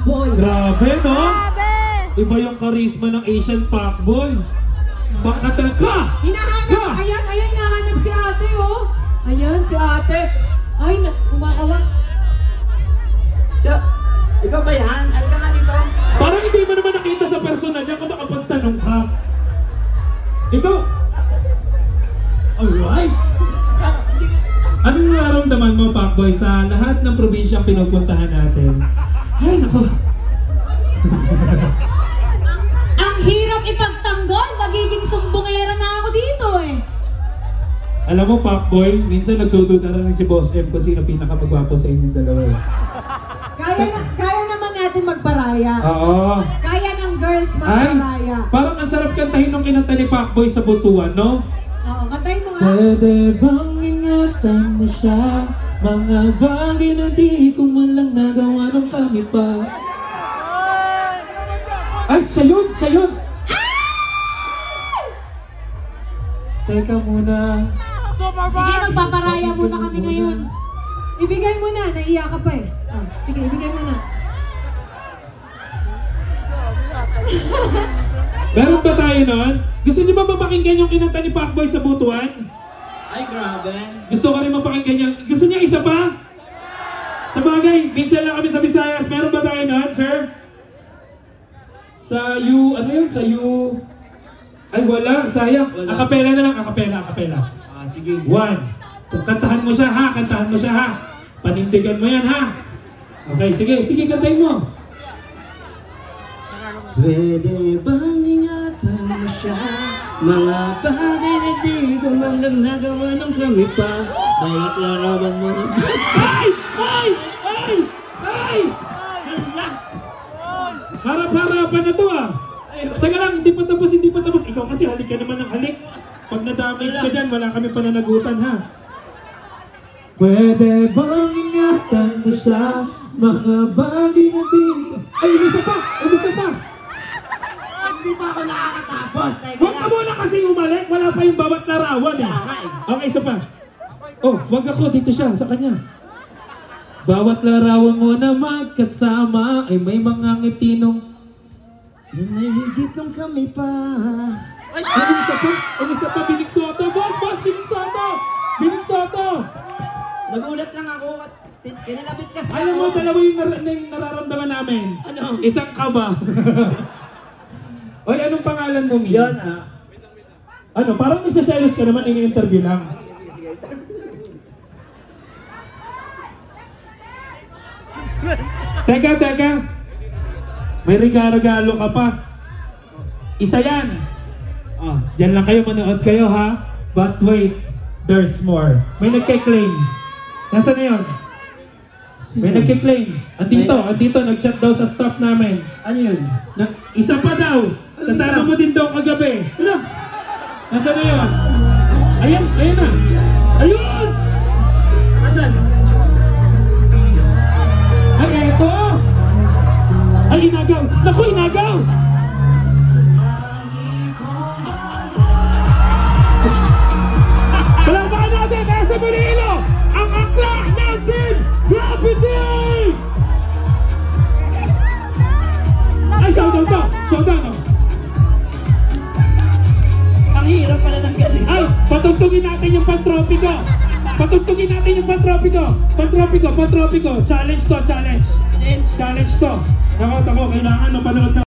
fuckboy. Grabe, no? Grabe! Iba yung charisma ng Asian fuckboy. Bakatan ka! Hinahanap, ayan, hinahanap si ate, oh. Ayan, si ate. Ay, kumakawak. So, ikaw ba yan? Ano ka nga dito? Parang hindi mo naman nakita sa personal niya kung makapagtanong ka. Ikaw, Alright! anong nararamdaman mo, fuckboy, sa lahat ng probinsyang pinupuntahan natin? Ay, naku. Ang hirap ipagtanggol! Magiging sumbongera na ako dito eh! Alam mo, fuckboy, minsan nagdududa na rin si Boss M kung sino pinakamagwapo sa inyong dalawa. Kaya naman natin magparaya. Oo. Kaya ng girls Ay, magparaya. parang ang sarap kantahin nung kinanta ni fuckboy sa Butuan, no? Oo, kantahin mo nga. Pwede bang ingatan mo siya? Mga bagay na di ko man lang nagawa nung kami pa. Ay, siya yun! Siya yun! Teka muna. Sige, magpaparaya muna kami ngayon. Ibigay mo na, naiiyak ka pa eh. Ah, sige, ibigay mo na. Meron ba tayo nun? Gusto niyo ba mapakinggan yung kinanta ni Pacboy sa Butuan? Ay, grabe. Gusto ko rin mapakinggan yan. Gusto niya isa pa? Sa bagay, minsan lang kami sa Visayas. Meron ba tayo nun, sir? Sa U, ano yun? Sa U... Ay, wala. Sayang. Wala. Akapela na lang. Akapela. Ah, sige. One. Kantahan mo siya, ha? Kantahan mo siya, ha? Panindigan mo yan, ha? Okay, sige. Sige, kantahin mo. Pwede bang ingatan mo siya? Mga bagay na di ko man lang nagawa nung kami pa. Bawat larawan mo ng... Ay! Ay! Ay! Ay! Harap-harapan na to, ah. Teka lang, hindi pa tapos. Ikaw kasi halik ka naman ng halik. Pag na-damage ka dyan, wala kami pananagutan, ha? Pwede bang ingatan mo siya? Mga bagay na di... Ay, umisa pa! Hindi pa ako nakakatapos. Huwag ka muna kasi umalik. Wala pa yung bawat larawan, eh. Okay, isa pa. Oh, wag ako. Dito siya, sa kanya. Bawat larawan mo na magkasama ay may mga ngitinong... May higit nung kami pa. Ay, umisa pa, Binig Soto. Boss, Binig Soto. Nagulat lang ako at kinilabit kasi Alam mo, dalawa yung nararamdaman namin. Ano? Isang kaba. Oy, anong pangalan mo, Mi? Yan ah. Ano, parang nagsaselos ka naman, ini-interview lang. Teka. May regalo ka pa. Isa yan. Ah. Diyan lang kayo, manood kayo, ha? But wait, there's more. May nagkiklaim. Nasaan na yun? May nagkiklaim. Andito, nag-chat daw sa staff namin. Ano yun? Isa pa daw. Kasama mo din daw kagabi. Ano? Nasaan na yun? Ayan na. Ayun! Asan? Ay, eto! Ay, inagaw! Naku, inagaw! Palabakan natin kaya sa Manilo! Ang akla natin! Gravity! Ay, showdown to! Showdown, oh! Ang hirap pala ng galing. Ay, patugtugin natin yung pantropiko! Pantropiko! Challenge to! Challenge to! Kailangan mapanood na